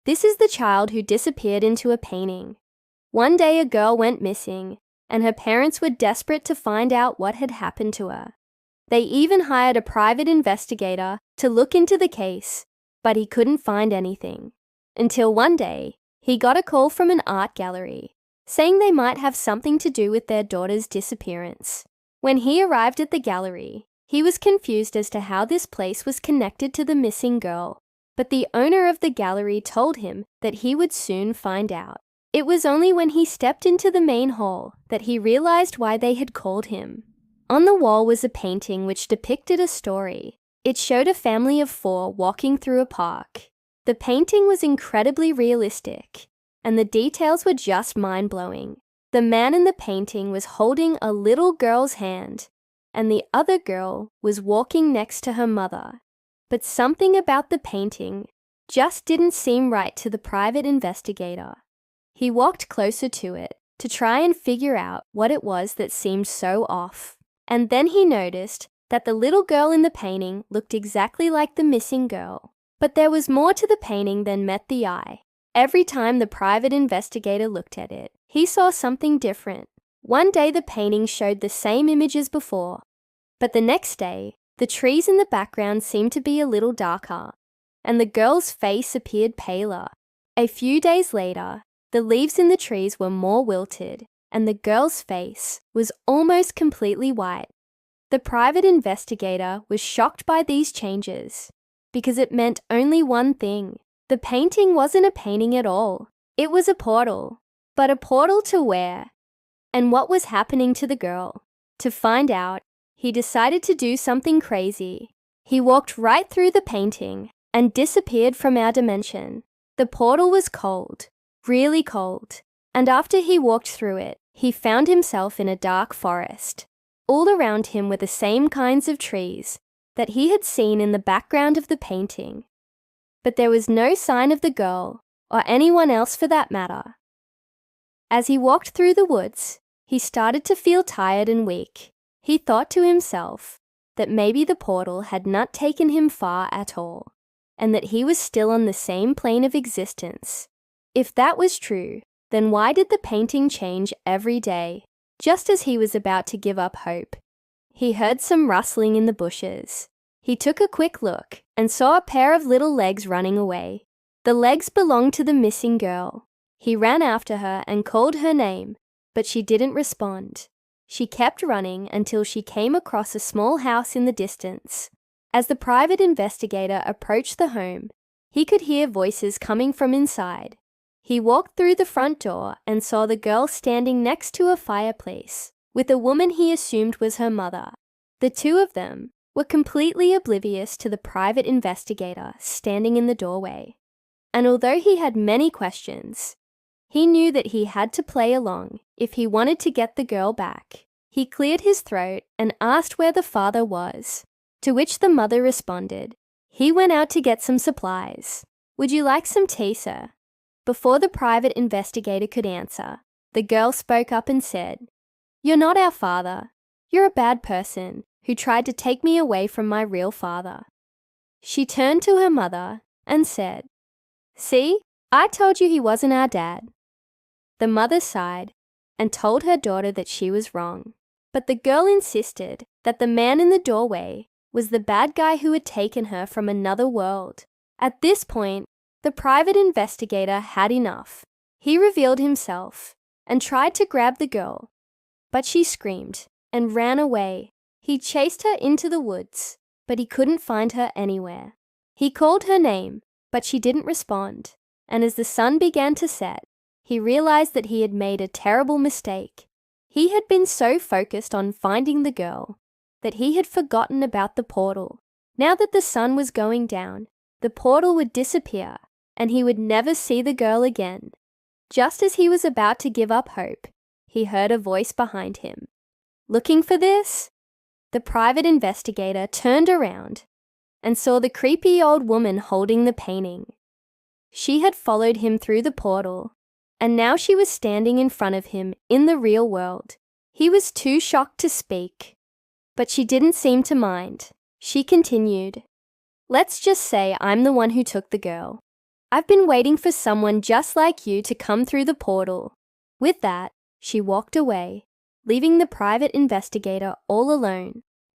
This is the child who disappeared into a painting. One day a girl went missing, and her parents were desperate to find out what had happened to her. They even hired a private investigator to look into the case, but he couldn't find anything. Until one day, he got a call from an art gallery, saying they might have something to do with their daughter's disappearance. When he arrived at the gallery, he was confused as to how this place was connected to the missing girl, but the owner of the gallery told him that he would soon find out. It was only when he stepped into the main hall that he realized why they had called him. On the wall was a painting which depicted a story. It showed a family of 4 walking through a park. The painting was incredibly realistic, and the details were just mind-blowing. The man in the painting was holding a little girl's hand, and the other girl was walking next to her mother. But something about the painting just didn't seem right to the private investigator. He walked closer to it to try and figure out what it was that seemed so off. And then he noticed that the little girl in the painting looked exactly like the missing girl. But there was more to the painting than met the eye. Every time the private investigator looked at it, he saw something different. One day the painting showed the same image as before, but the next day, the trees in the background seemed to be a little darker, and the girl's face appeared paler. A few days later, the leaves in the trees were more wilted, and the girl's face was almost completely white. The private investigator was shocked by these changes, because it meant only one thing. The painting wasn't a painting at all. It was a portal. But a portal to where? And what was happening to the girl? To find out, he decided to do something crazy. He walked right through the painting and disappeared from our dimension. The portal was cold, really cold, and after he walked through it, he found himself in a dark forest. All around him were the same kinds of trees that he had seen in the background of the painting. But there was no sign of the girl, or anyone else for that matter. As he walked through the woods, he started to feel tired and weak. He thought to himself that maybe the portal had not taken him far at all, and that he was still on the same plane of existence. If that was true, then why did the painting change every day? Just as he was about to give up hope, he heard some rustling in the bushes. He took a quick look and saw a pair of little legs running away. The legs belonged to the missing girl. He ran after her and called her name, but she didn't respond. She kept running until she came across a small house in the distance. As the private investigator approached the home, he could hear voices coming from inside. He walked through the front door and saw the girl standing next to a fireplace with a woman he assumed was her mother. The two of them were completely oblivious to the private investigator standing in the doorway. And although he had many questions, he knew that he had to play along if he wanted to get the girl back. He cleared his throat and asked where the father was, to which the mother responded, "He went out to get some supplies. Would you like some tea, sir?" Before the private investigator could answer, the girl spoke up and said, "You're not our father. You're a bad person who tried to take me away from my real father." She turned to her mother and said, "See, I told you he wasn't our dad." The mother sighed and told her daughter that she was wrong. But the girl insisted that the man in the doorway was the bad guy who had taken her from another world. At this point, the private investigator had enough. He revealed himself and tried to grab the girl, but she screamed and ran away. He chased her into the woods, but he couldn't find her anywhere. He called her name, but she didn't respond, and as the sun began to set, he realized that he had made a terrible mistake. He had been so focused on finding the girl that he had forgotten about the portal. Now that the sun was going down, the portal would disappear, and he would never see the girl again. Just as he was about to give up hope, he heard a voice behind him. Looking for this? The private investigator turned around and saw the creepy old woman holding the painting. She had followed him through the portal, and now she was standing in front of him in the real world. He was too shocked to speak, but she didn't seem to mind. She continued, "Let's just say I'm the one who took the girl. I've been waiting for someone just like you to come through the portal." With that, she walked away, leaving the private investigator all alone.